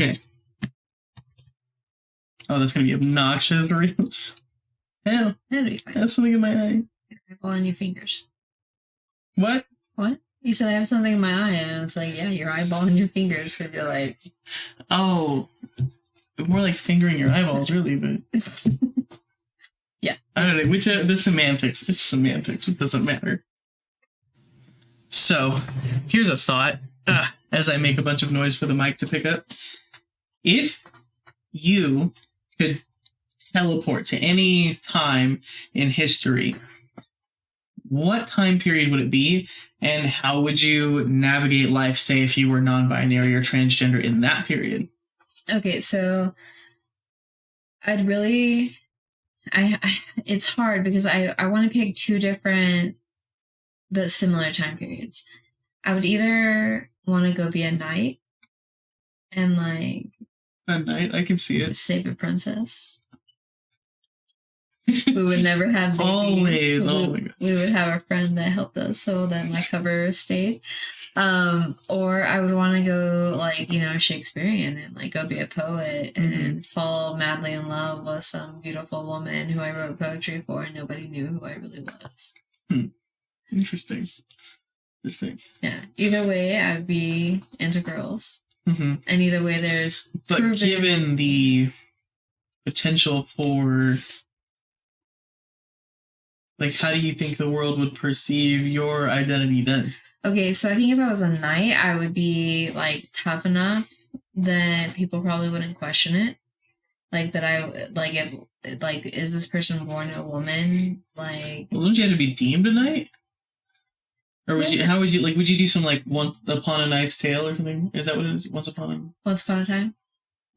Okay. Oh, that's going to be obnoxious. Hell, That'll be fine. I have something in my eye. Eyeball in your fingers. What? What? You said I have something in my eye, and it's like, yeah, your eyeball in your fingers, because you're like... Oh, more like fingering your eyeballs, really, but... Yeah. I don't know, the semantics. It's semantics. It doesn't matter. So, here's a thought, as I make a bunch of noise for the mic to pick up. If you could teleport to any time in history, what time period would it be, and how would you navigate life, say, if you were non-binary or transgender in that period? Okay, so I'd really... it's hard because I want to pick two different but similar time periods. I would either want to go be a knight and like... A knight? I can see it. Save a princess. We would never have Always. babies. Oh my gosh. We would have a friend that helped us so that my cover stayed. Or I would want to go like, Shakespearean and like go be a poet and fall madly in love with some beautiful woman who I wrote poetry for and nobody knew who I really was. Interesting. Yeah. Either way, I'd be into girls. Mm-hmm. And either way, there's... But given the potential for... Like, how do you think the world would perceive your identity then? Okay, so I think if I was a knight, I would be, like, tough enough that people probably wouldn't question it. Like, that I, like, if, like, is this person born a woman? Like... Well, don't you have to be deemed a knight? Or would you, how would you, like, would you do some, like, Once Upon a Knight's Tale or something? Is that what it is? Once Upon a Time?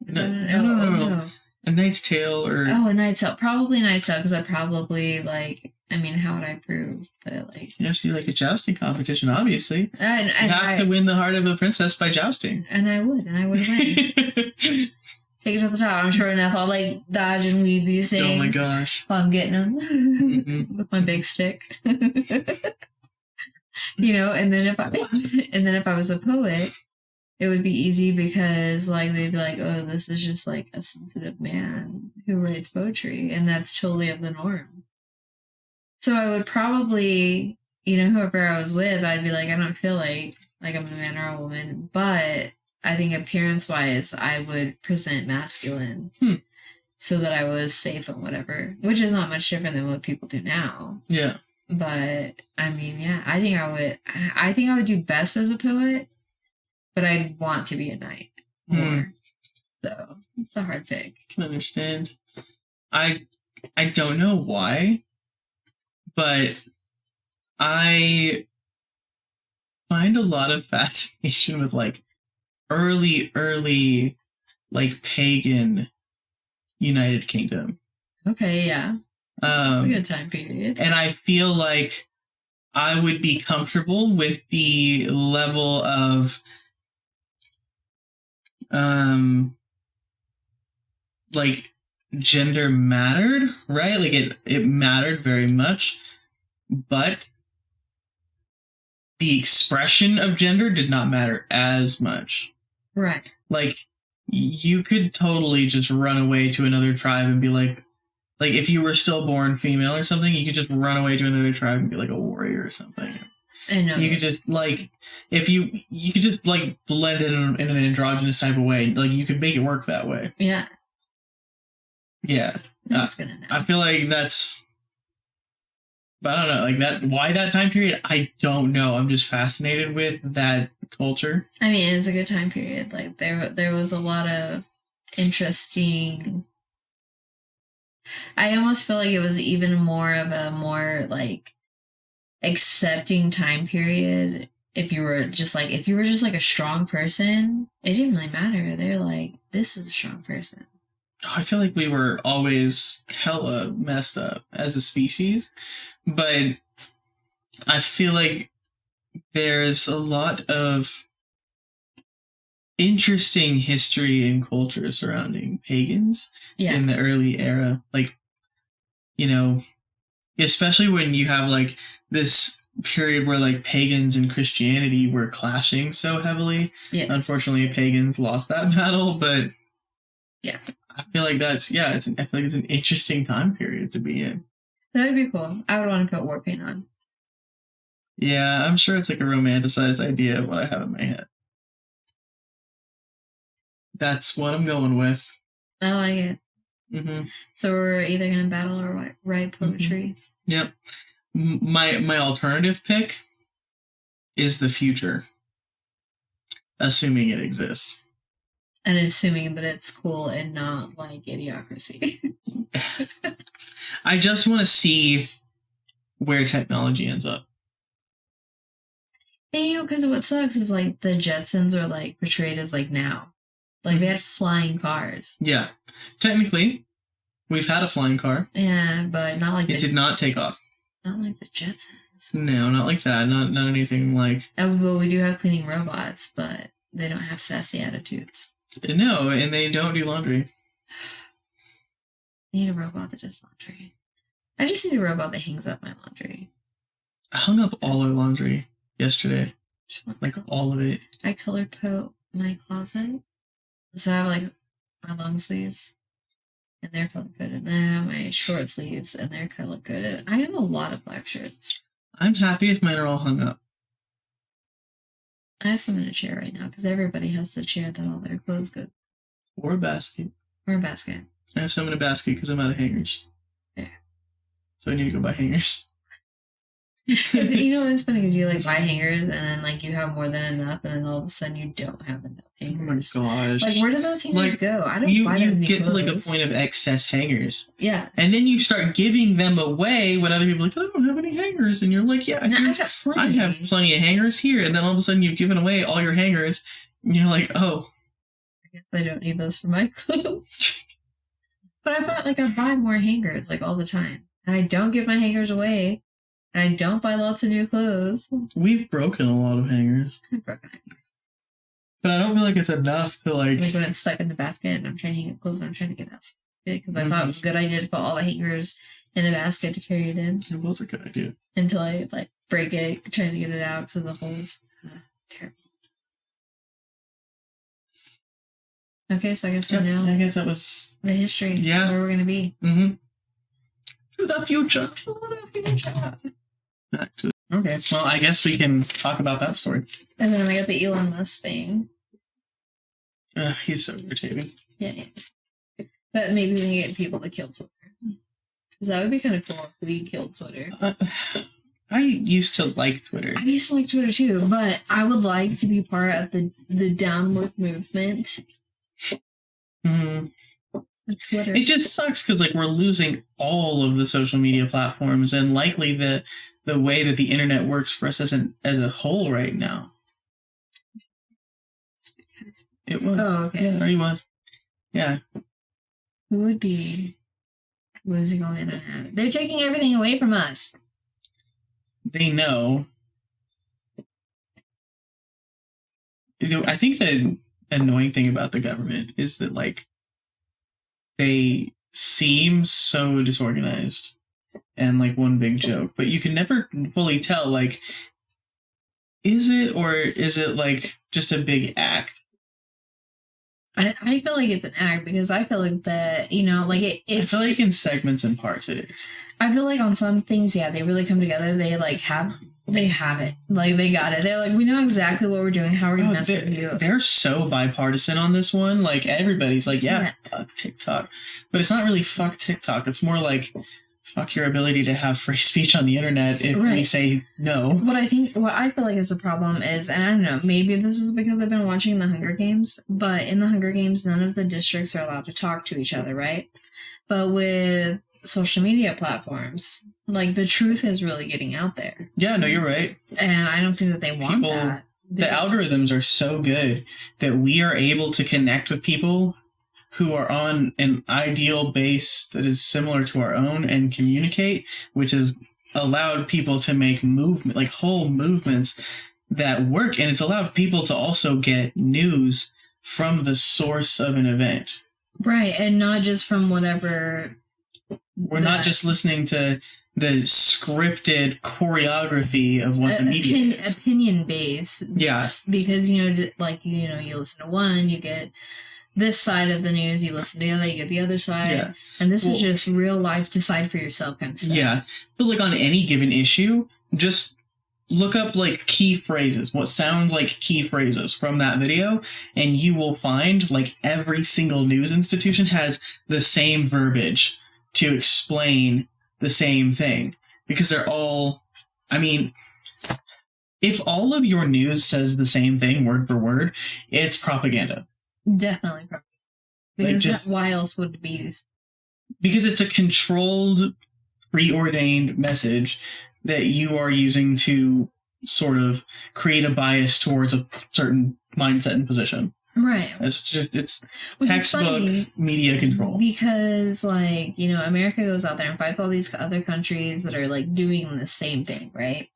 No. A Knight's Tale or... Oh, a Knight's Tale. Probably a Knight's Tale, because I'd probably, like... I mean, how would I prove that, like... You have to do, like, a jousting competition, obviously. And you have to win the heart of a princess by jousting. And I would win. Take it to the top. I'm sure enough. I'll, like, dodge and weave these things. Oh, my gosh. While I'm getting them. With my big stick. And then if I was a poet, it would be easy because, like, they'd be like, oh, this is just, like, a sensitive man who writes poetry. And that's totally of the norm. So I would probably, whoever I was with, I'd be like, I don't feel like I'm a man or a woman. But I think appearance-wise, I would present masculine so that I was safe and whatever, which is not much different than what people do now. Yeah. But, I mean, yeah, I think I would do best as a poet, but I'd want to be a knight more. So, it's a hard pick. I can understand. I don't know why, but I find a lot of fascination with, like, early, like, pagan United Kingdom. Okay, yeah. It's a good time period. And I feel like I would be comfortable with the level of like gender mattered, right? Like it mattered very much, but the expression of gender did not matter as much. Right. Like you could totally just run away to another tribe and be like if you were still born female or something, you could just run away to another tribe and be like a warrior or something. I know. You could just like, if you could just like blend in an androgynous type of way. Like you could make it work that way. Yeah. Yeah. I feel like that's, but I don't know, like that, why that time period? I don't know. I'm just fascinated with that culture. I mean, it's a good time period. Like there was a lot of interesting. I almost feel like it was even more of a more like accepting time period. If you were just like a strong person, it didn't really matter. They're like, this is a strong person. I feel like we were always hella messed up as a species, but I feel like there's a lot of interesting history and culture surrounding pagans in the early era. Like, especially when you have like this period where like pagans and Christianity were clashing so heavily. Yes. Unfortunately, pagans lost that battle, but Yeah. I feel like I feel like it's an interesting time period to be in. That would be cool. I would want to put war paint on. Yeah, I'm sure it's like a romanticized idea of what I have in my head. That's what I'm going with. I like it. Mm-hmm. So we're either going to battle or write poetry. Mm-hmm. Yep. My alternative pick is the future, assuming it exists. And assuming that it's cool and not like idiocracy. I just want to see where technology ends up. And, you know, because what sucks is like the Jetsons are like portrayed as like now. Like they had flying cars. Yeah. Technically, we've had a flying car. Yeah, but not like it did not take off. Not like the Jetsons. No, not like that. Not anything like... Oh, well, we do have cleaning robots, but they don't have sassy attitudes. No, and they don't do laundry. I need a robot that does laundry. I just need a robot that hangs up my laundry. I hung up all our laundry yesterday. Like all of it. I color code my closet. So I have like my long sleeves and they're color coded. And then I have my short sleeves and they're color coded. I have a lot of black shirts. I'm happy if mine are all hung up. I have some in a chair right now because everybody has the chair that all their clothes go. Or a basket. Or a basket. I have some in a basket because I'm out of hangers. Yeah. So I need to go buy hangers. You know what's funny is you like buy hangers and then like you have more than enough and then all of a sudden you don't have enough hangers. Oh my gosh. Like where do those hangers like, go? I don't buy you them get clothes. to like a point of excess hangers. Yeah. And then you start giving them away when other people are like, I don't have any hangers. And you're like, yeah, no, I have plenty. I have plenty of hangers here. And then all of a sudden you've given away all your hangers. And you're like, oh. I guess I don't need those for my clothes. But I buy more hangers like all the time. And I don't give my hangers away. And I don't buy lots of new clothes. We've broken a lot of hangers. I've broken it. But I don't feel like it's enough to like when it's stuck in the basket and I'm trying to hang up clothes and I'm trying to get out. Because I thought it was a good idea to put all the hangers in the basket to carry it in. It was a good idea. Until I like break it, trying to get it out because of the holes. Terrible. Okay, so I guess we know. I guess that was the history. Yeah. Where we're going to be. Mm-hmm. To the future. To the future. Okay, well, I guess we can talk about that story. And then I got the Elon Musk thing. He's so irritating. Yeah, yeah. But maybe we can get people to kill Twitter. Because that would be kind of cool if we killed Twitter. I used to like Twitter. I used to like Twitter too, but I would like to be part of the downward movement. Mm-hmm. Twitter. It just sucks because like we're losing all of the social media platforms and likely the way that the internet works for us as a whole right now. It was. Oh, okay. Yeah, it already was. Yeah. We would be losing all the internet. They're taking everything away from us. They know. I think the annoying thing about the government is that like they seem so disorganized and like one big joke, but you can never fully tell like is it or is it like just a big act? I feel like it's an act because I feel like that, you know, like it's... I feel like in segments and parts it is. I feel like on some things, yeah, they really come together. They like have it. Like they got it. They're like, we know exactly what we're doing, how we're going to mess with you. They're so bipartisan on this one. Like everybody's like, yeah, fuck TikTok. But it's not really fuck TikTok. It's more like fuck your ability to have free speech on the internet if we say no. What I feel like is the problem is, and I don't know, maybe this is because I've been watching the Hunger Games, but in the Hunger Games, none of the districts are allowed to talk to each other, right? But with social media platforms, like the truth is really getting out there. Yeah, no, you're right. And I don't think that they want that. The algorithms are so good that we are able to connect with people who are on an ideal base that is similar to our own and communicate, which has allowed people to make movement, like whole movements that work. And it's allowed people to also get news from the source of an event. Right. And not just from whatever. We're not just listening to the scripted choreography of what the media is. Opinion based. Yeah. Because, you listen to one, you get this side of the news, you listen to the other, you get the other side. Yeah. And this is just real life, decide for yourself kind of stuff. Yeah. But like on any given issue, just look up like key phrases, what sound like key phrases from that video, and you will find like every single news institution has the same verbiage to explain the same thing. Because they're all, I mean, if all of your news says the same thing word for word, it's propaganda. Definitely propaganda. Because why else would it be? Because it's a controlled, preordained message that you are using to sort of create a bias towards a certain mindset and position. Right. It's textbook media control. Because, America goes out there and fights all these other countries that are, doing the same thing, right?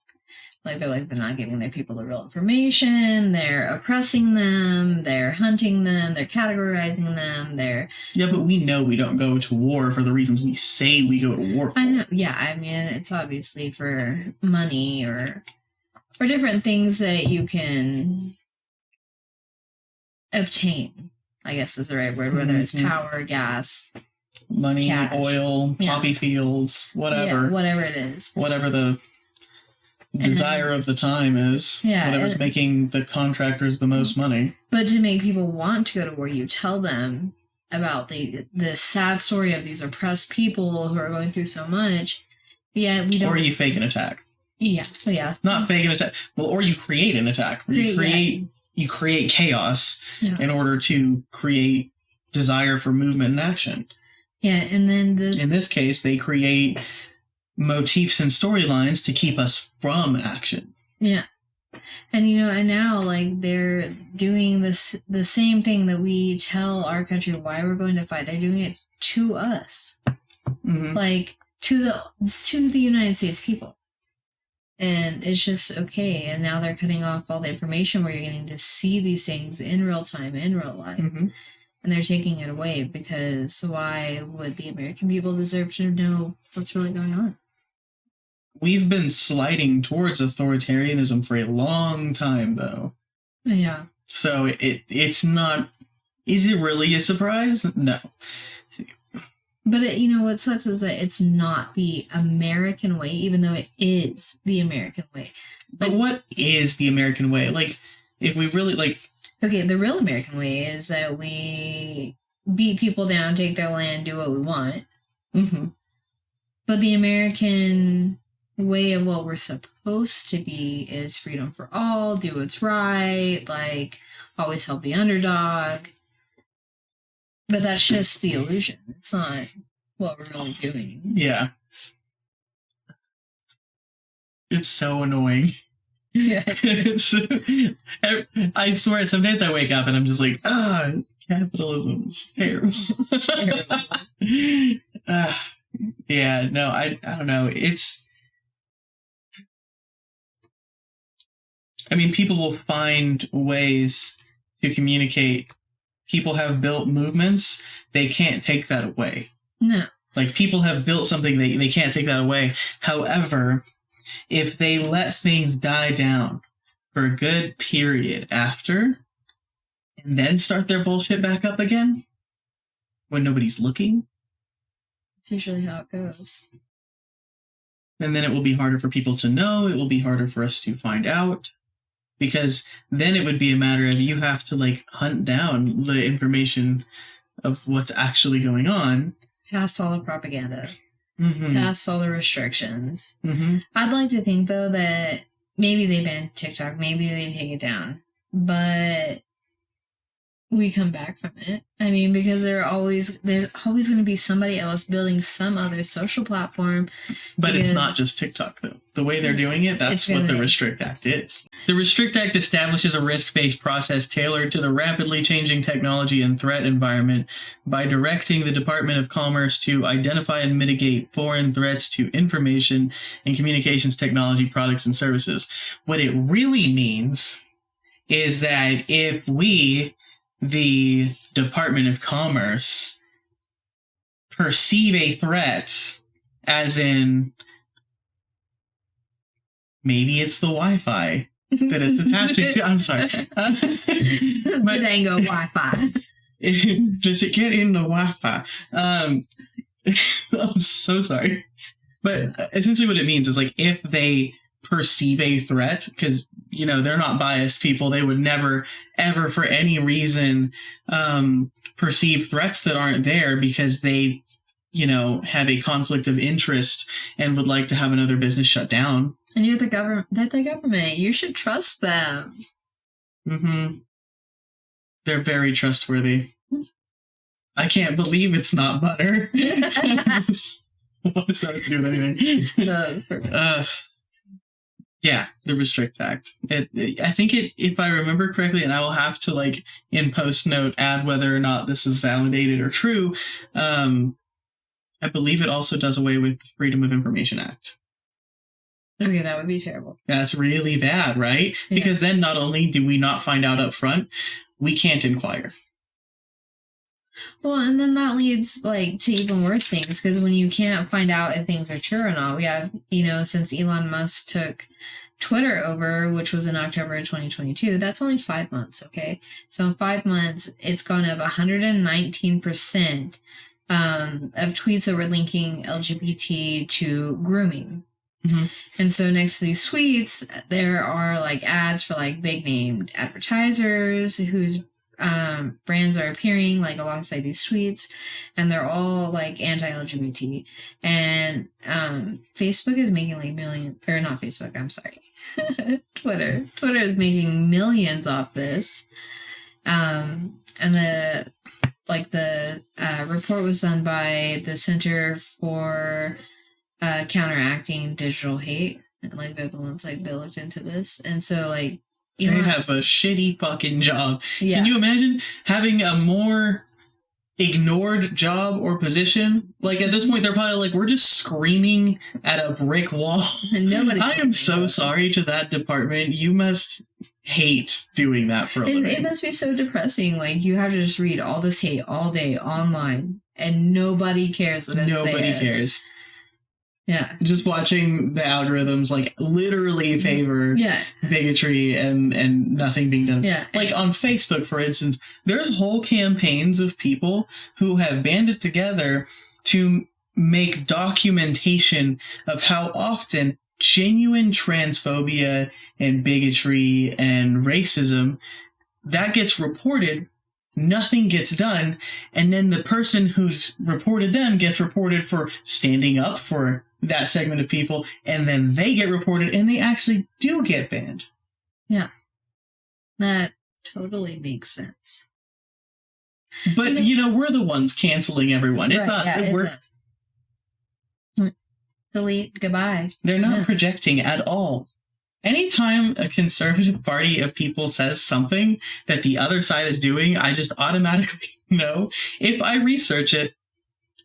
They're not giving their people the real information, they're oppressing them, they're hunting them, they're categorizing them, Yeah, but we know we don't go to war for the reasons we say we go to war for. I know, yeah, I mean, it's obviously for money or different things that you can obtain, I guess is the right word, whether it's power, gas, money, cash, oil, poppy fields, whatever. Yeah, whatever it is. Whatever the desire of the time is. Yeah. Whatever's making the contractors the most money. But to make people want to go to war, you tell them about the sad story of these oppressed people who are going through so much. Yeah, we don't. Or you fake an attack. Yeah. Not fake an attack. Well, or you create an attack. You create chaos in order to create desire for movement and action. Yeah, and then in this case, they create motifs and storylines to keep us from action. Yeah. And and now they're doing the same thing that we tell our country why we're going to fight. They're doing it to us. Mm-hmm. To the United States people. And it's just okay. And now they're cutting off all the information where you're getting to see these things in real time, in real life. Mm-hmm. And they're taking it away because why would the American people deserve to know what's really going on? We've been sliding towards authoritarianism for a long time, though. Yeah. So it's not... Is it really a surprise? No. But what sucks is that it's not the American way, even though it is the American way. But what is the American way? If we really, Okay, the real American way is that we beat people down, take their land, do what we want. Mm-hmm. But the American way of what we're supposed to be is freedom for all, do what's right, always help the underdog. But that's just the illusion. It's not what we're really doing. Yeah. It's so annoying. Yeah. I swear, some days I wake up and I'm just like, capitalism's terrible. Yeah, no, I don't know. People will find ways to communicate. People have built movements. They can't take that away. No. People have built something, they can't take that away. However, if they let things die down for a good period after, and then start their bullshit back up again, when nobody's looking. It's usually how it goes. And then it will be harder for people to know. It will be harder for us to find out. Because then it would be a matter of you have to hunt down the information of what's actually going on. Past all the propaganda. Mm-hmm. Past all the restrictions. Mm-hmm. I'd like to think, though, that maybe they ban TikTok. Maybe they take it down. But we come back from it. Because there's always going to be somebody else building some other social platform. But it's not just TikTok, though. The way they're doing it, that's what the Restrict Act is. The Restrict Act establishes a risk-based process tailored to the rapidly changing technology and threat environment by directing the Department of Commerce to identify and mitigate foreign threats to information and communications technology products and services. What it really means is that if we, the Department of Commerce, perceive a threat, as in maybe it's the Wi-Fi that it's attaching to. I'm sorry. The dango Wi-Fi. Does it get in the Wi-Fi? I'm so sorry. But essentially what it means is like if they perceive a threat, because, you know, they're not biased people. They would never, ever for any reason perceive threats that aren't there because they, you know, have a conflict of interest and would like to have another business shut down. And you're the government. They're the government. You should trust them. Mm-hmm. They're very trustworthy. I can't believe it's not butter. What does that have to do with anything? No, that's perfect. Yeah, the Restrict Act. I think if I remember correctly, and I will have to, like, in post note, add whether or not this is validated or true. I believe it also does away with the Freedom of Information Act. Okay, that would be terrible. That's really bad, right? Yeah. Because then not only do we not find out up front, we can't inquire. Well, and then that leads, like, to even worse things, because when you can't find out if things are true or not, we have, you know, since Elon Musk took Twitter over, which was in October of 2022, that's only 5 months, okay? So in 5 months, it's gone up 119% of tweets that were linking LGBT to grooming. Mm-hmm. And so next to these tweets, there are, like, ads for, like, big-named advertisers whose brands are appearing, like, alongside these tweets, and they're all, like, anti-LGBT. And Facebook is making, like, not Facebook, I'm sorry. Twitter is making millions off this. And the report was done by the Center for Counteracting Digital Hate. And, like, they're the ones, like, they looked into this. And so, like, they have a shitty fucking job. Yeah. Can you imagine having a more ignored job or position? Like, at this point, they're probably like, we're just screaming at a brick wall. Nobody. I am so sorry to that department. You must hate doing that for a living. It must be so depressing. Like, you have to just read all this hate all day online, and nobody cares that it's Nobody there. cares. Yeah. Just watching the algorithms, like, literally favor bigotry and nothing being done. Yeah. Like, on Facebook, for instance, there's whole campaigns of people who have banded together to make documentation of how often genuine transphobia and bigotry and racism, that gets reported, nothing gets done, and then the person who's reported them gets reported for standing up for that segment of people, and then they get reported and they actually do get banned. Yeah. That totally makes sense. But, you know, we're the ones canceling everyone. It's us. Yeah, it's us. Delete. Goodbye. They're not projecting at all. Anytime a conservative party of people says something that the other side is doing, I just automatically know. If I research it,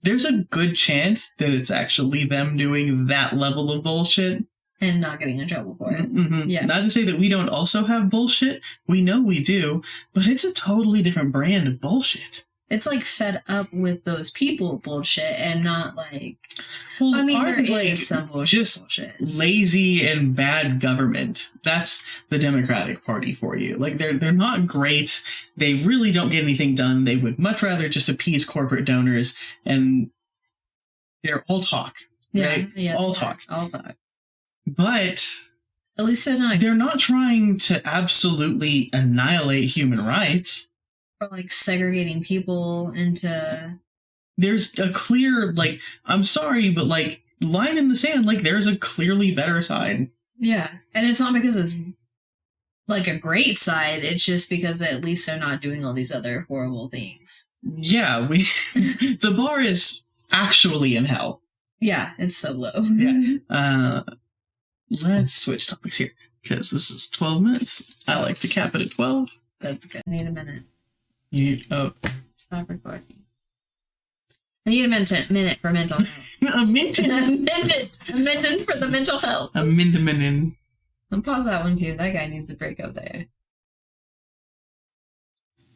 there's a good chance that it's actually them doing that level of bullshit. And not getting in trouble for it. Mm-hmm. Yeah. Not to say that we don't also have bullshit. We know we do. But it's a totally different brand of bullshit. It's like fed up with those people bullshit and not like... Well, I mean, ours is like some bullshit, just lazy and bad government. That's the Democratic Party for you. Like, they're not great. They really don't get anything done. They would much rather just appease corporate donors, and they're all talk. Right? Yeah, all talk. All talk. But at least they're not trying to absolutely annihilate human rights. Or like segregating people into... There's a clear, like, I'm sorry, but, like, line in the sand, like, there's a clearly better side. Yeah, and it's not because it's, like, a great side, it's just because at least they're not doing all these other horrible things. Yeah, the bar is actually in hell. Yeah, it's so low. Yeah. Let's switch topics here, because this is 12 minutes. I like to cap it at 12. That's good. I need a minute. Stop recording. I need a minute for mental health. A minute for the mental health. A minute. I'll pause that one too. That guy needs a break up there.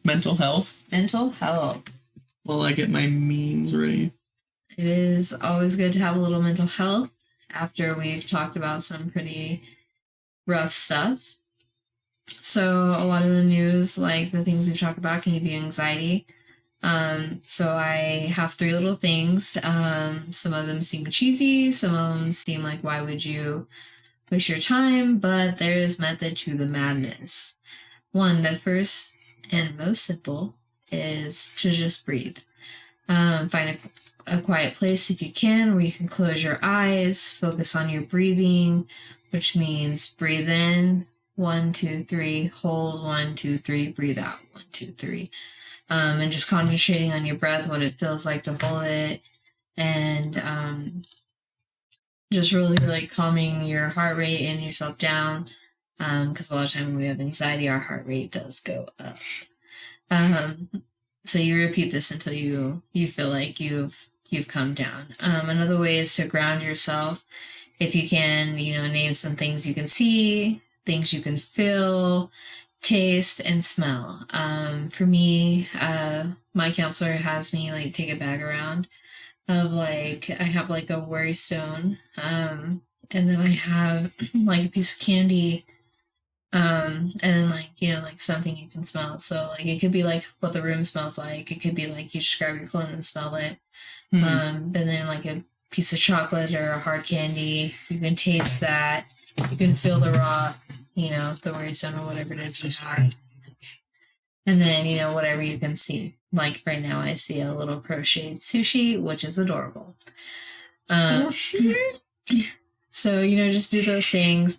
Mental health. Mental health. While I get my memes ready. It is always good to have a little mental health after we've talked about some pretty rough stuff. So a lot of the news, like the things we've talked about, can give you anxiety. So I have 3 little things. Some of them seem cheesy. Some of them seem like, why would you waste your time? But there is method to the madness. One, the first and most simple is to just breathe. Find a quiet place if you can, where you can close your eyes, focus on your breathing, which means breathe in, 1, 2, 3, hold, 1, 2, 3, breathe out, 1, 2, 3. And just concentrating on your breath, what it feels like to hold it, and just really like calming your heart rate and yourself down, because a lot of time when we have anxiety, our heart rate does go up. So you repeat this until you feel like you've come down. Another way is to ground yourself. If you can, name some things you can see, things you can feel, taste, and smell. For me, my counselor has me like take a bag around of like, I have like a worry stone, and then I have like a piece of candy, and then like, like something you can smell. So like it could be like what the room smells like. It could be like you just grab your cologne and smell it. And then like a piece of chocolate or a hard candy, you can taste that. You can feel the rock, the worry stone or whatever it is you have. And then, whatever you can see. Like right now I see a little crocheted sushi, which is adorable. Sushi? So, just do those things.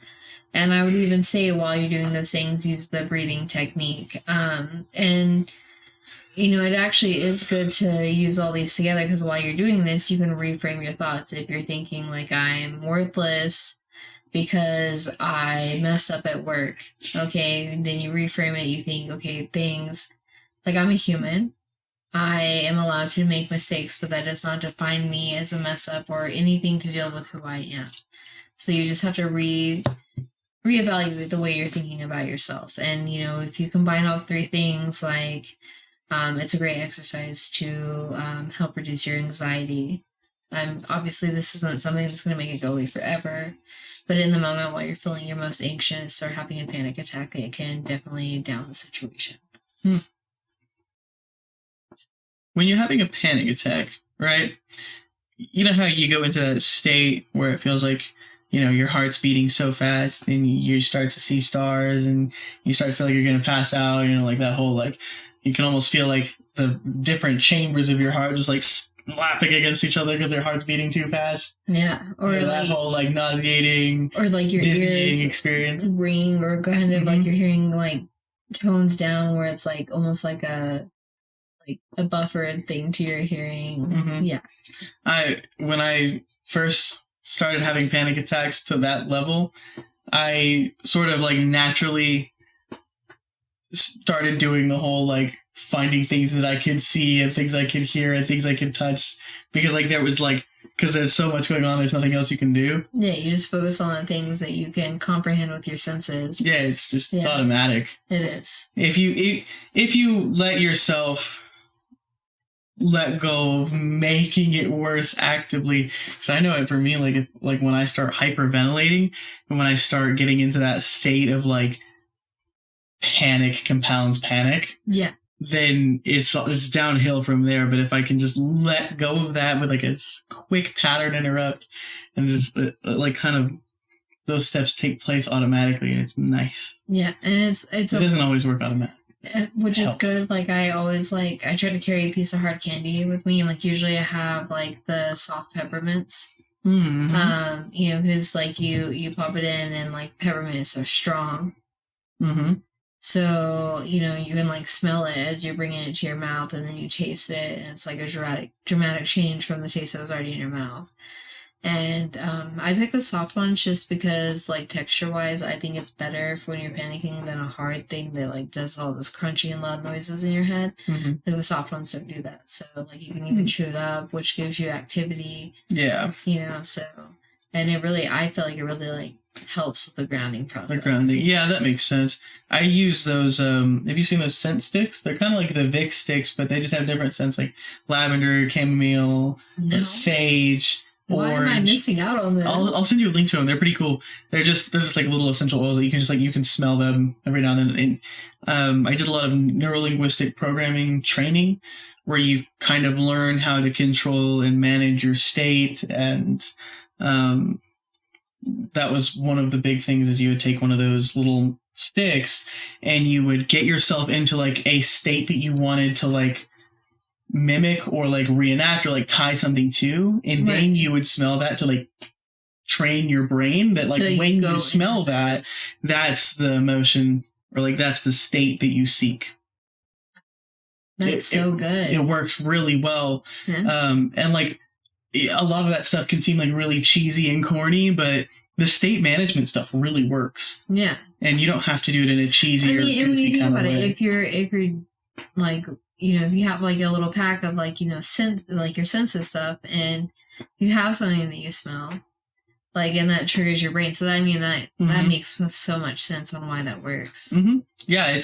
And I would even say while you're doing those things, use the breathing technique. And it actually is good to use all these together, because while you're doing this, you can reframe your thoughts. If you're thinking like, I'm worthless because I messed up at work, okay, then you reframe it. You think, okay, things like, I'm a human. I am allowed to make mistakes, but that does not define me as a mess up or anything to deal with who I am. So you just have to reevaluate the way you're thinking about yourself. And, if you combine all 3 things, like, it's a great exercise to help reduce your anxiety. Obviously, this isn't something that's going to make it go away forever, but in the moment while you're feeling your most anxious or having a panic attack, it can definitely down the situation. When you're having a panic attack, right? You know how you go into that state where it feels like, your heart's beating so fast and you start to see stars and you start to feel like you're going to pass out, like that whole, like, you can almost feel like the different chambers of your heart just like slapping against each other because their heart's beating too fast. Yeah. Or like that whole like nauseating or like your dizzying ears experience. Ring, or kind of like you're hearing like tones down where it's like almost like a buffered thing to your hearing. Yeah. When I first started having panic attacks to that level, I sort of like naturally started doing the whole like finding things that I could see and things I could hear and things I could touch, because like there was like, because there's so much going on, there's nothing else you can do. Yeah, you just focus on the things that you can comprehend with your senses. Yeah, it's automatic. It is. If you let yourself let go of making it worse actively, because I know it for me, like when I start hyperventilating and when I start getting into that state of like panic compounds panic, then it's downhill from there. But if I can just let go of that with like a quick pattern interrupt and just like kind of those steps take place automatically, and it's nice. Yeah, and it doesn't always work automatically. Which is good. Like I always I try to carry a piece of hard candy with me, and like usually I have like the soft peppermints. Because like you pop it in, and like peppermint is so strong. So you can like smell it as you're bringing it to your mouth, and then you taste it, and it's like a dramatic change from the taste that was already in your mouth. And I pick the soft ones just because, like, texture-wise, I think it's better for when you're panicking than a hard thing that, like, does all this crunchy and loud noises in your head. Like, the soft ones don't do that. So, like, you can even chew it up, which gives you activity. Yeah. So... And I feel like it really, like, helps with the grounding process. The grounding. Yeah, that makes sense. I use those, have you seen those scent sticks? They're kind of like the Vicks sticks, but they just have different scents, like lavender, chamomile, sage... Why am I missing out on this? I'll send you a link to them. They're pretty cool. There's just like little essential oils that you can you can smell them every now and then. And I did a lot of neuro-linguistic programming training where you kind of learn how to control and manage your state. And that was one of the big things is you would take one of those little sticks and you would get yourself into like a state that you wanted to like mimic or like reenact or like tie something to, and then you would smell that to like train your brain that like when you smell that, that's the emotion or like that's the state that you seek. That's so good. It works really well. And like a lot of that stuff can seem like really cheesy and corny, but the state management stuff really works. Yeah. And you don't have to do it in a cheesy or goofy when you think kind about of way. If you're like, you know, if you have like a little pack of like, you know, like your senses stuff and you have something that you smell, like, and that triggers your brain. So that, I mean, that makes so much sense on why that works. Yeah,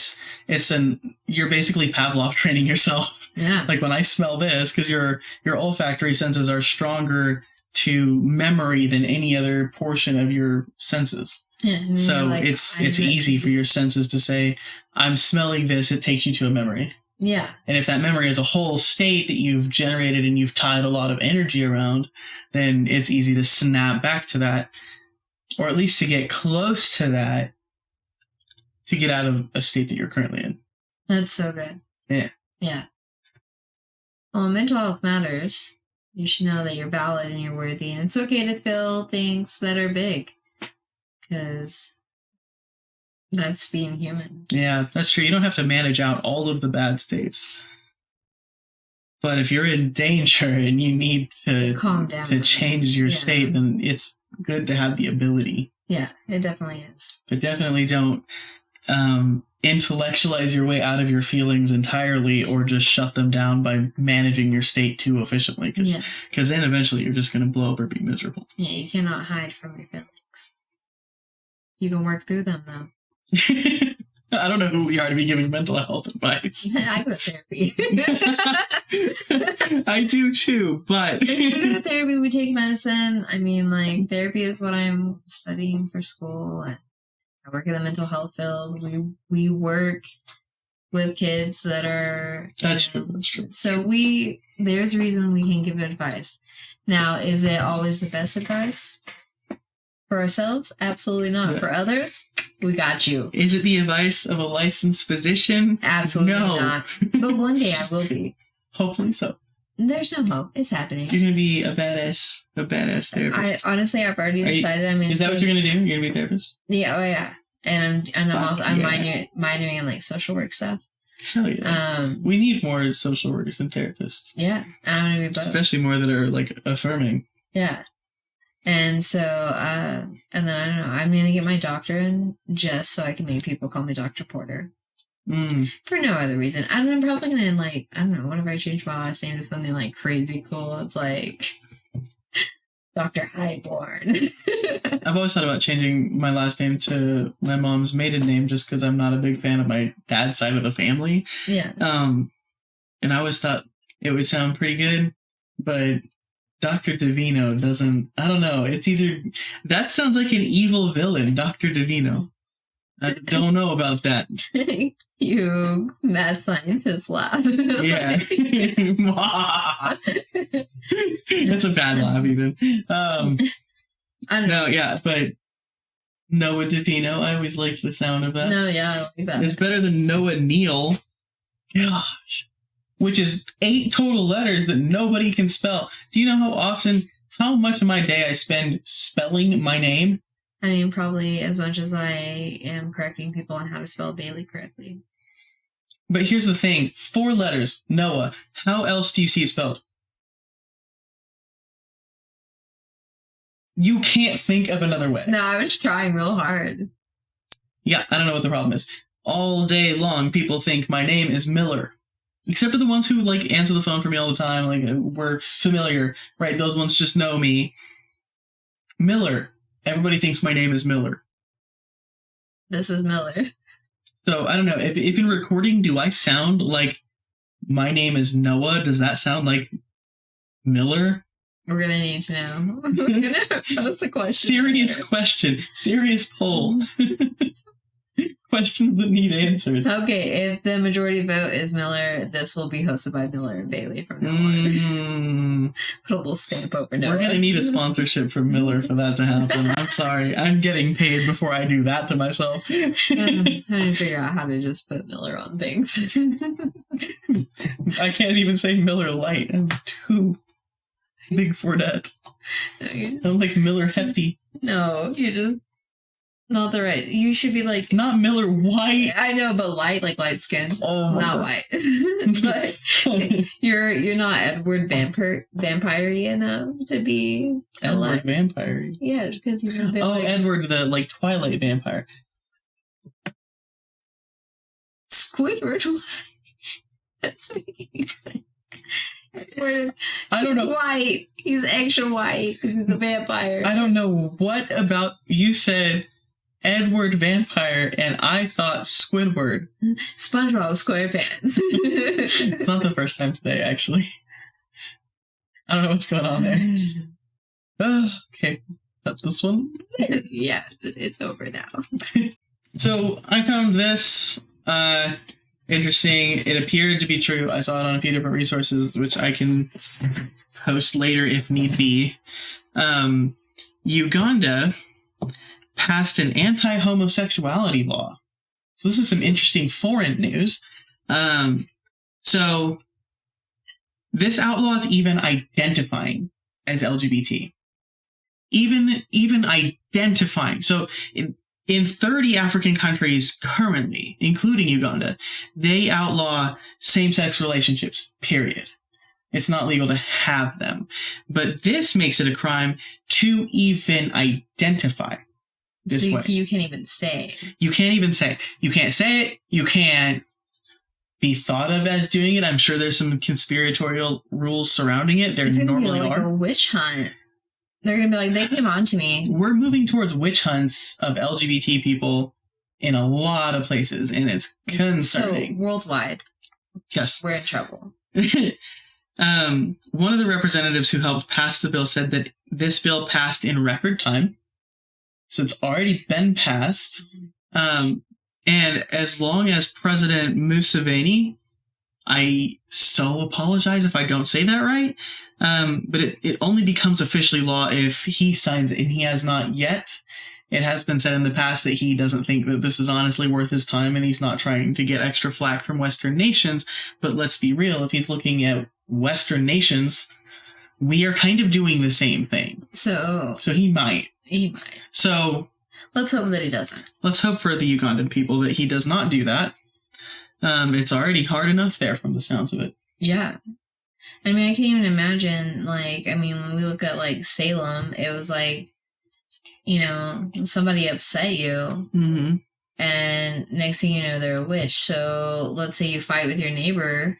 you're basically Pavlov training yourself. Yeah. Like when I smell this, because your olfactory senses are stronger to memory than any other portion of your senses. Yeah. So like, it's easy for your senses to say, I'm smelling this, it takes you to a memory. Yeah. And if that memory is a whole state that you've generated and you've tied a lot of energy around, then it's easy to snap back to that, or at least to get close to that, to get out of a state that you're currently in. That's so good. Yeah. Yeah. Well, mental health matters. You should know that you're valid and you're worthy, and it's okay to feel things that are big, because that's being human. Yeah, that's true. You don't have to manage out all of the bad states. But if you're in danger and you need to calm down to change your state, then it's good to have the ability. Yeah, it definitely is. But definitely don't intellectualize your way out of your feelings entirely, or just shut them down by managing your state too efficiently. Because then eventually you're just going to blow up or be miserable. Yeah, you cannot hide from your feelings. You can work through them, though. I don't know who we are to be giving mental health advice. I go to therapy. I do too, but we go to therapy, we take medicine. I mean, like, therapy is what I'm studying for school. And I work in the mental health field. We work with kids that are... That's true. So there's a reason we can give advice. Now, is it always the best advice? For ourselves? Absolutely not. Yeah. For others? We got you. Is it the advice of a licensed physician? Absolutely not. But one day I will be. Hopefully so. There's no hope. It's happening. You're going to be a badass therapist. I've already decided. Is that what you're going to do? You're going to be a therapist? Yeah, oh yeah. And I'm minoring in like social work stuff. Hell yeah. We need more social workers and therapists. Yeah. I'm going to be both. Especially more that are like affirming. Yeah. And so, and then I don't know, I'm going to get my doctorate just so I can make people call me Dr. Porter. For no other reason. And I'm probably going to, like, I don't know, what if I change my last name to something, like, crazy cool? It's like Dr. Highborn. I've always thought about changing my last name to my mom's maiden name just because I'm not a big fan of my dad's side of the family. Yeah. And I always thought it would sound pretty good, but Dr. Divino doesn't, I don't know. It's either, that sounds like an evil villain, Dr. Divino. I don't know about that. You mad scientist laugh. Yeah. That's a bad laugh, even. I don't know. Yeah, but Noah Divino, I always liked the sound of that. No, yeah, I like that. It's better than Noah Neal. Gosh. Which is 8 total letters that nobody can spell. Do you know how much of my day I spend spelling my name? I mean, probably as much as I am correcting people on how to spell Bailee correctly. But here's the thing. 4 letters, Noah. How else do you see it spelled? You can't think of another way. No, I was trying real hard. Yeah, I don't know what the problem is. All day long, people think my name is Miller. Except for the ones who, like, answer the phone for me all the time, like, we're familiar, right? Those ones just know me. Miller. Everybody thinks my name is Miller. This is Miller. So, I don't know. If in recording, do I sound like my name is Noah? Does that sound like Miller? We're gonna need to know. We're gonna post a question. Serious question. Serious poll. Questions that need answers. Okay, if the majority vote is Miller, this will be hosted by Miller and Bailee from now on. Put a little stamp over Noah. We're going to need a sponsorship from Miller for that to happen. I'm sorry. I'm getting paid before I do that to myself. I'm trying to figure out how to just put Miller on things. I can't even say Miller Light. I'm too big for that. No, I'm like Miller Hefty. no, you're just not the right. You should be like... Not Miller White. I know, but light, like light skin. Oh. Not white. But you're not Edward vampire-y enough to be Edward Vampire. Yeah, because you've been Edward the like Twilight vampire. Squidward. That's making sense. I don't know. White. He's extra white because he's a vampire. I don't know what about you said Edward Vampire and I thought Squidward. SpongeBob SquarePants. It's not the first time today, actually. I don't know what's going on there. Okay, that's this one. Yeah, it's over now. So I found this interesting. It appeared to be true. I saw it on a few different resources, which I can post later if need be. Uganda passed an anti-homosexuality law. So this is some interesting foreign news. So this outlaws even identifying as LGBT. Even identifying. So in 30 African countries currently, including Uganda, they outlaw same-sex relationships, period. It's not legal to have them. But this makes it a crime to even identify this way. You can't even say. You can't even say. You can't say it. You can't be thought of as doing it. I'm sure there's some conspiratorial rules surrounding it. There normally like are. A witch hunt. They're going to be like, they came on to me. We're moving towards witch hunts of LGBT people in a lot of places, and it's concerning. So, worldwide. Yes. We're in trouble. One of the representatives who helped pass the bill said that this bill passed in record time. So it's already been passed. And as long as President Museveni, I so apologize if I don't say that right, but it only becomes officially law if he signs it, and he has not yet. It has been said in the past that he doesn't think that this is honestly worth his time, and he's not trying to get extra flack from Western nations. But let's be real, if he's looking at Western nations, we are kind of doing the same thing. So he might. He might. So let's hope that he doesn't. Let's hope for the Ugandan people that he does not do that. It's already hard enough there from the sounds of it. Yeah. I mean, I can't even imagine, when we look at, Salem, it was somebody upset you, mm-hmm. and next thing you know, they're a witch. So let's say you fight with your neighbor.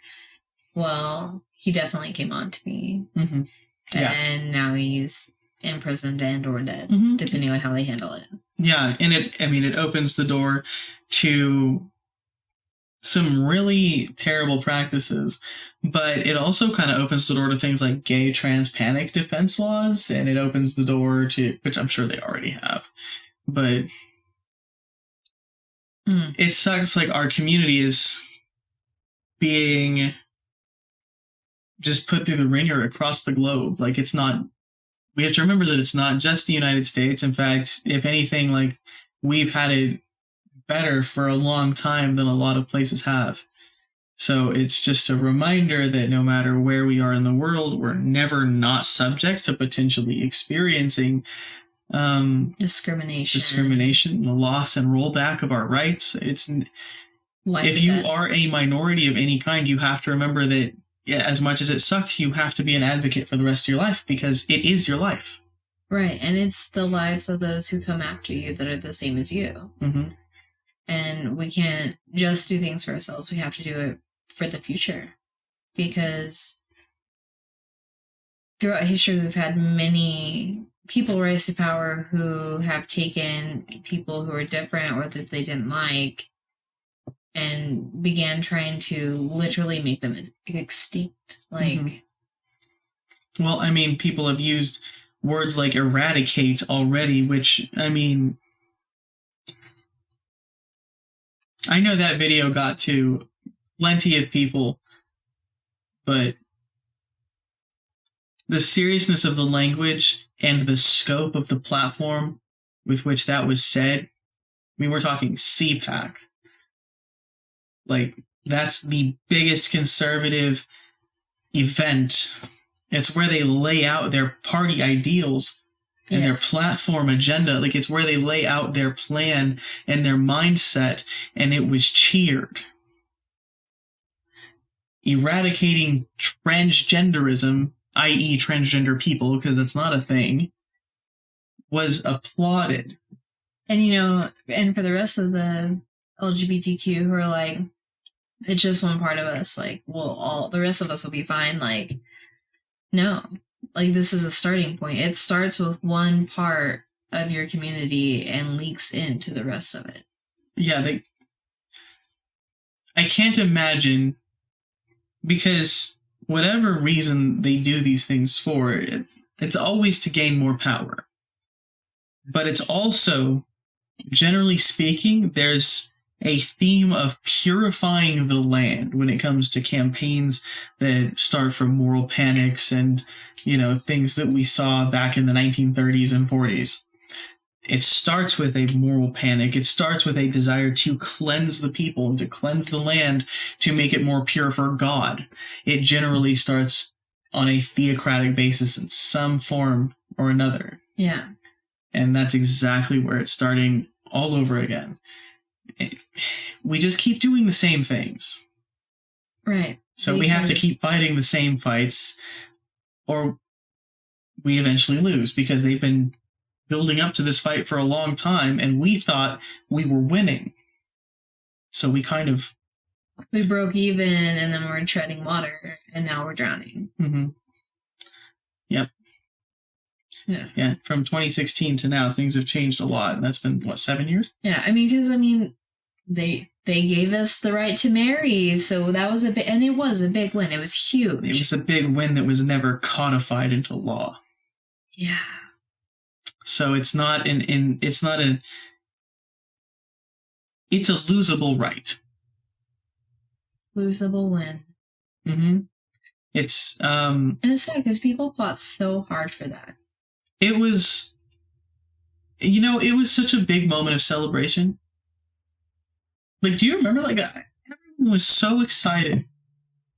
Well, he definitely came on to me. Mm-hmm. Yeah. And now he's imprisoned and or dead, mm-hmm. depending on how they handle it. Yeah, and it opens the door to some really terrible practices, but it also kind of opens the door to things like gay, trans, panic defense laws, and it opens the door to, which I'm sure they already have, but it sucks like our community is being just put through the ringer across the globe. Like, it's not, we have to remember that it's not just the United States. In fact, if anything, we've had it better for a long time than a lot of places have. So it's just a reminder that no matter where we are in the world, we're never not subject to potentially experiencing discrimination, the loss and rollback of our rights. If you are a minority of any kind, you have to remember that as much as it sucks, you have to be an advocate for the rest of your life, because it is your life. Right, and it's the lives of those who come after you that are the same as you. Mm-hmm. And we can't just do things for ourselves. We have to do it for the future. Because throughout history, we've had many people rise to power who have taken people who are different or that they didn't like and began trying to literally make them extinct. Well, I mean, people have used words like eradicate already, which, I mean, I know that video got to plenty of people, but the seriousness of the language and the scope of the platform with which that was said, I mean, we're talking CPAC. Like, that's the biggest conservative event. It's where they lay out their party ideals and their platform agenda. Like, it's where they lay out their plan and their mindset, and it was cheered. Eradicating transgenderism, i.e. transgender people, because it's not a thing, was applauded. And, you know, and for the rest of the LGBTQ who are like, it's just one part of us, like, well, all the rest of us will be fine. Like, no. Like, this is a starting point. It starts with one part of your community and leaks into the rest of it. Yeah, I can't imagine, because whatever reason they do these things for, it's always to gain more power. But it's also, generally speaking, there's a theme of purifying the land when it comes to campaigns that start from moral panics and, you know, things that we saw back in the 1930s and 40s. It starts with a moral panic. It starts with a desire to cleanse the people and to cleanse the land to make it more pure for God. It generally starts on a theocratic basis in some form or another. Yeah. And that's exactly where it's starting all over again. We just keep doing the same things. Right. So we have to keep fighting the same fights, or we eventually lose, because they've been building up to this fight for a long time, and we thought we were winning. So we broke even, and then we're treading water, and now we're drowning. Mm-hmm. Yep. Yeah. From 2016 to now, things have changed a lot, and that's been, 7 years? Yeah, I mean, because, they gave us the right to marry, so that was and it was a big win. It was huge. It was a big win that was never codified into law. Yeah. So it's a losable right. Losable win. Mm-hmm. It's and it's sad because people fought so hard for that. It was such a big moment of celebration. Like, do you remember, like, everyone was so excited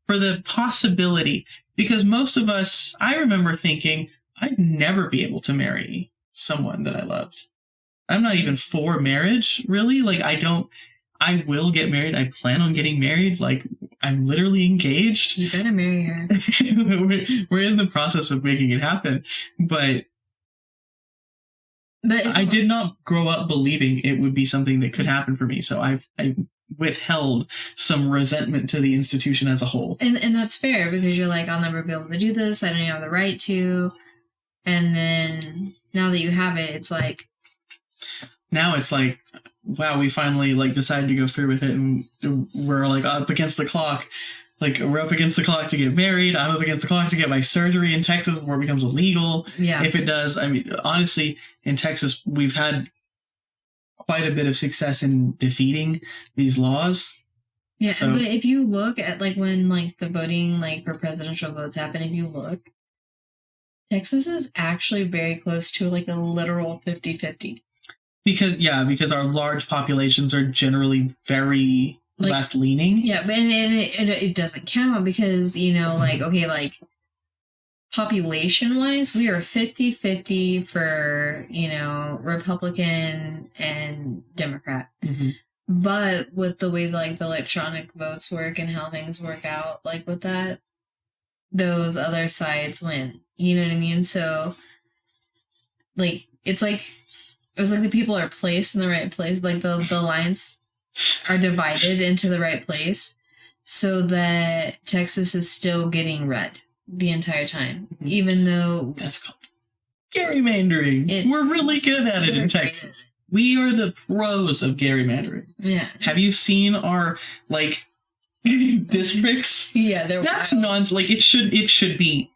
for the possibility, because most of us, I remember thinking, I'd never be able to marry someone that I loved. I'm not even for marriage, really. Like, I will get married. I plan on getting married. Like, I'm literally engaged. You better marry her. We're in the process of making it happen. But I did not grow up believing it would be something that could happen for me. So I withheld some resentment to the institution as a whole. And that's fair, because you're like, I'll never be able to do this. I don't even have the right to. And then now that you have it, it's like... Now it's like, wow, we finally, like, decided to go through with it, and we're, like, up against the clock. Like, we're up against the clock to get married. I'm up against the clock to get my surgery in Texas before it becomes illegal. Yeah. If it does, I mean, honestly, in Texas, we've had quite a bit of success in defeating these laws. Yeah, so, but if you look at, like, when, like, the voting, like, for presidential votes happen, if you look, Texas is actually very close to, like, a literal 50-50. Because our large populations are generally very... like, left-leaning. Yeah, but it doesn't count because, like, okay, like, population-wise, we are 50-50 for, Republican and Democrat. Mm-hmm. But with the way, like, the electronic votes work and how things work out, like, with that, those other sides win. You know what I mean? So, like, it's like the people are placed in the right place. Like, the lines are divided into the right place so that Texas is still getting red the entire time, even though... That's called gerrymandering. We're really good at it in Texas. We are the pros of gerrymandering. Yeah. Have you seen our, like, districts? Yeah, they're That's nonsense. Like, it should be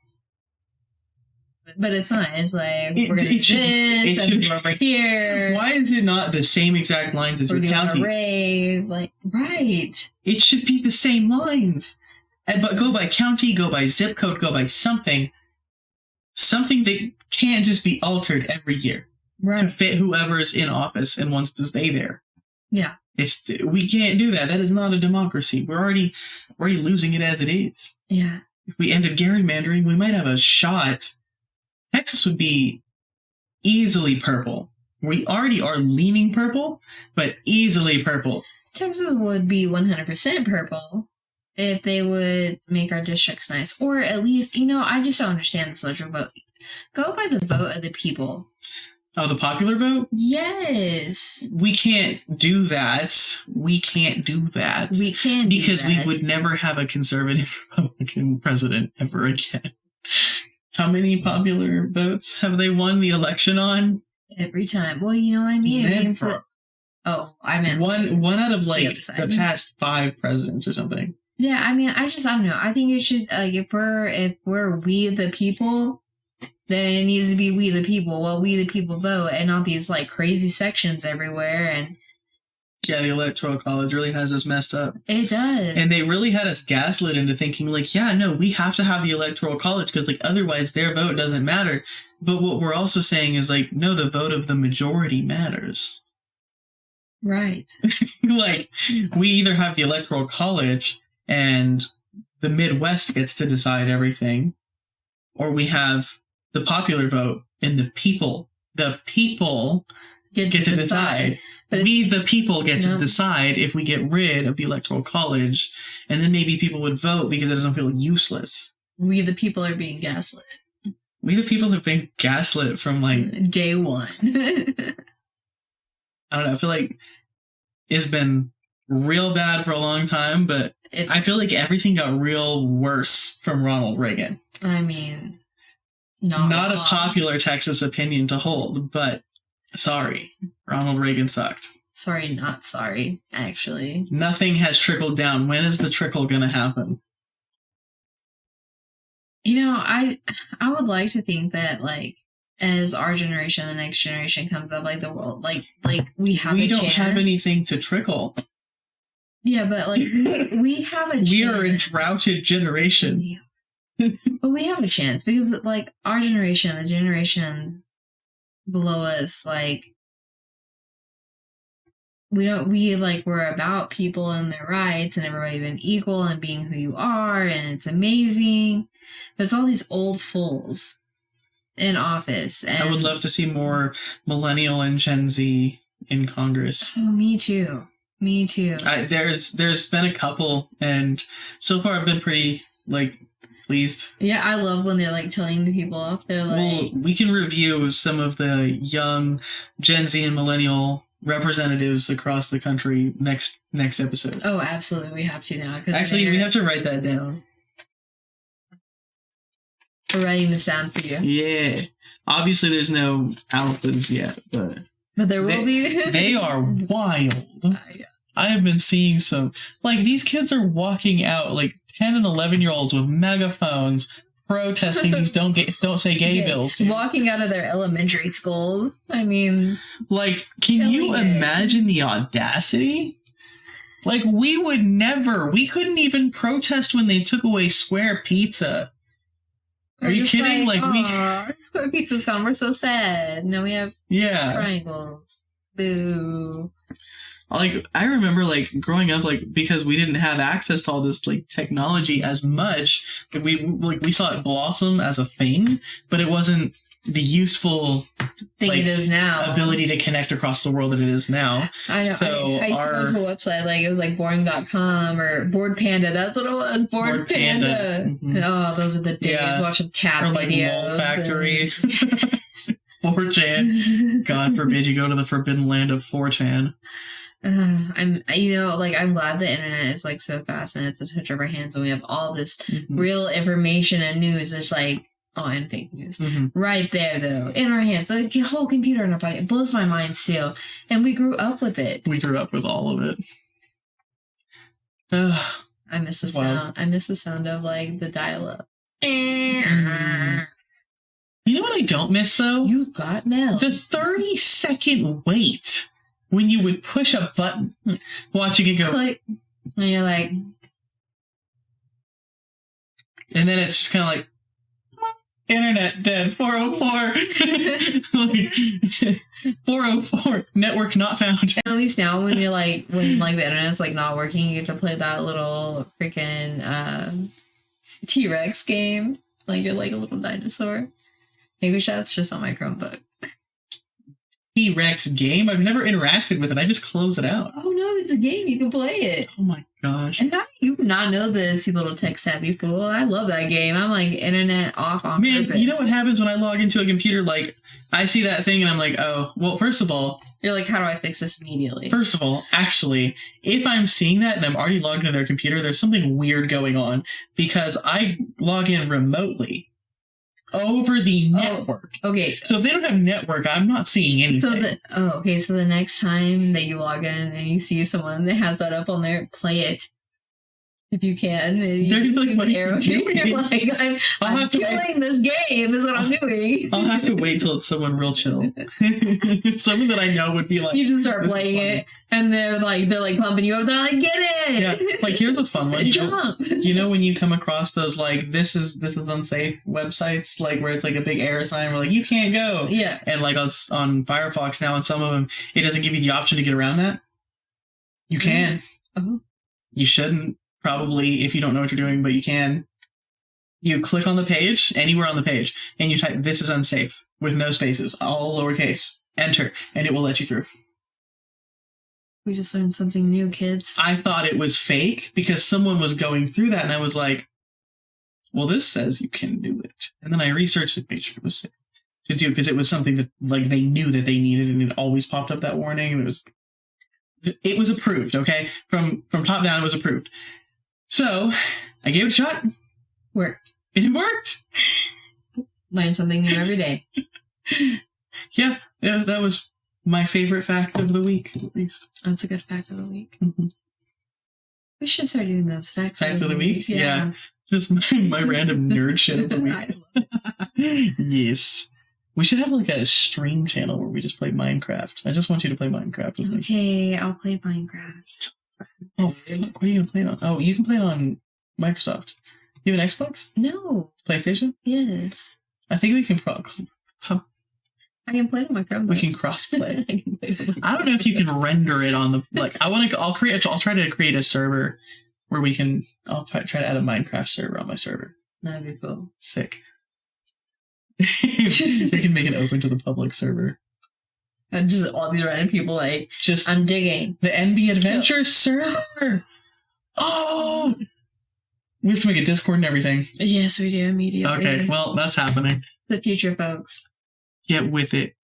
But it's not. It's like, we're going to do it should- this, it and should- over here. Why is it not the same exact lines as We're your doing a counties? rave. Like, right. It should be the same lines. But go by county, go by zip code, go by something. Something that can't just be altered every year to Right. fit whoever is in office and wants to stay there. Yeah. We can't do that. That is not a democracy. We're already losing it as it is. Yeah. If we ended gerrymandering, we might have a shot. Texas would be easily purple. We already are leaning purple, but easily purple. Texas would be 100% purple if they would make our districts nice. Or at least, I just don't understand the electoral vote. Go by the vote of the people. Oh, the popular vote? Yes. We can't do that. We can't do that. We can because do we that. would never have a conservative Republican president ever again. How many popular votes have they won the election on? Every time. Well, you know what I mean? It means Never. that, I meant One out of the other side. the past 5 presidents or something. Yeah, I mean, I don't know. I think it should, if we're we the people, then it needs to be we the people. Well, we the people vote, and not these like crazy sections everywhere. And Yeah, the Electoral College really has us messed up. it does. And they really had us gaslit into thinking, like, yeah, no, we have to have the Electoral College because, like, otherwise their vote doesn't matter. But what we're also saying is, like, no, the vote of the majority matters. Right. Like, we either have the Electoral College and the Midwest gets to decide everything, or we have the popular vote and the people get to decide. But We, the people, get to No. decide if we get rid of the Electoral College, and then maybe people would vote because it doesn't feel useless. we the people are being gaslit. We, the people, have been gaslit from, like, Day one. I don't know, I feel like it's been real bad for a long time, but I feel like everything got real worse from Ronald Reagan. I mean, Not a popular Texas opinion to hold, but sorry, Ronald Reagan sucked. Sorry, not sorry, actually. Nothing has trickled down. When is the trickle gonna happen? I would like to think that, like, as our generation, the next generation comes up, like, the world, like we have We a don't chance. have anything to trickle. Yeah, but, like, we have a chance. We are a droughted generation. But we have a chance because, like, our generation, the generations below us, like, we're about people and their rights and everybody being equal and being who you are, and it's amazing. But it's all these old fools in office. And I would love to see more millennial and Gen Z in Congress. Oh, me too. There's been a couple, and so far I've been pretty, like, pleased. Yeah, I love when they're, like, telling the people off. They're like, Well, we can review some of the young Gen Z and millennial representatives across the country next episode. oh, absolutely, we have to now. 'Cause Actually, we have to write that down. we're writing this down for you. Yeah. Obviously, there's no alphas yet, but But there will be. they are wild. Yeah. I have been seeing some, like, these kids are walking out, like, 10 and 11-year-olds with megaphones protesting these don't say gay bills. Dude. Walking out of their elementary schools. I mean, Like, can you Killing it. imagine the audacity? Like, we couldn't even protest when they took away Square Pizza. Are we're you just kidding? Like, we... Square Pizza's gone. We're so sad. Now we have Yeah. triangles. Boo. Like, I remember, like, growing up, like, because we didn't have access to all this, like, technology as much, that we saw it blossom as a thing, but it wasn't the useful Thing like, it is now. ability to connect across the world that it is now. I know. So I used to go to a website, like, it was like boring.com or Board Panda. That's what it was. Board Panda. Mhm. Oh, those are the days. Yeah. Watching cat Or, like, videos. Lol Factory. Yes. 4chan. God forbid you go to the forbidden land of 4chan. I'm glad the internet is, like, so fast and at the touch of our hands, and we have all this real information and news. It's like, and fake news right there, though, in our hands. Like, the whole computer in our pocket. It blows my mind still, and we grew up with it. We grew up with all of it. Ugh. I miss the It's wild. sound. I miss the sound of, like, the dial-up. You know what I don't miss, though? You've got mail. The 30-second wait when you would push a button, watching it go. Click. And you're like... And then it's just kind of like, internet dead, 404. 404, network not found. At least now when you're like, when like the internet's like not working, you get to play that little freaking T-Rex game. Like you're like a little dinosaur. Maybe that's just on my Chromebook. T-Rex game? I've never interacted with it. I just close it out. Oh no, it's a game. You can play it. Oh my gosh. And how do you not know this, you little tech savvy fool? I love that game. I'm like internet off on purpose. You know what happens when I log into a computer? Like, I see that thing and I'm like, oh, well, first of all... You're like, how do I fix this immediately? First of all, actually, if I'm seeing that and I'm already logged into their computer, there's something weird going on because I log in remotely over the network. Okay. So if they don't have network, I'm not seeing anything. So the next time that you log in and you see someone that has that up on there, play it. If you can. They're gonna be like, what are you doing? You're like, I'm killing this game is what I'm doing. I'll have to wait till it's someone real chill. Someone that I know would be like... You just start playing it and they're like pumping you up. They're like, get it! Yeah, like here's a fun one. Jump! You know when you come across those like, this is unsafe websites, like where it's like a big error sign where like, you can't go. Yeah. And like on Firefox now, on some of them, it doesn't give you the option to get around that. You can. Oh. You shouldn't. Probably if you don't know what you're doing, but you can. You click on the page, anywhere on the page, and you type, this is unsafe, with no spaces, all lowercase, enter, and it will let you through. We just learned something new, kids. I thought it was fake because someone was going through that, and I was like, well, this says you can do it. And then I researched it, made sure it was safe to do, because it was something that like they knew that they needed, and it always popped up that warning, and it was approved, okay? From top down, it was approved. So, I gave it a shot. Worked. And it worked. Learn something new every day. Yeah, that was my favorite fact of the week, at least. That's a good fact of the week. Mm-hmm. We should start doing those facts of the week. Yeah. Just my random nerd shit of the week. I love it. Yes. We should have like a stream channel where we just play Minecraft. I just want you to play Minecraft with me. Okay, I'll play Minecraft. Oh, what are you going to play it on? Oh, you can play it on Microsoft. You have an Xbox? No. PlayStation? Yes. I think we can I can play it on my Chromebook. We can cross-play. I don't know if you can render it on the... Like, I'll try to create a server where we can... I'll try to add a Minecraft server on my server. That'd be cool. Sick. We can make it open to the public server. And just all these random people like, I'm digging. The Enby Adventures server! Oh! We have to make a Discord and everything. Yes, we do, immediately. Okay, well, that's happening. The future, folks. Get with it.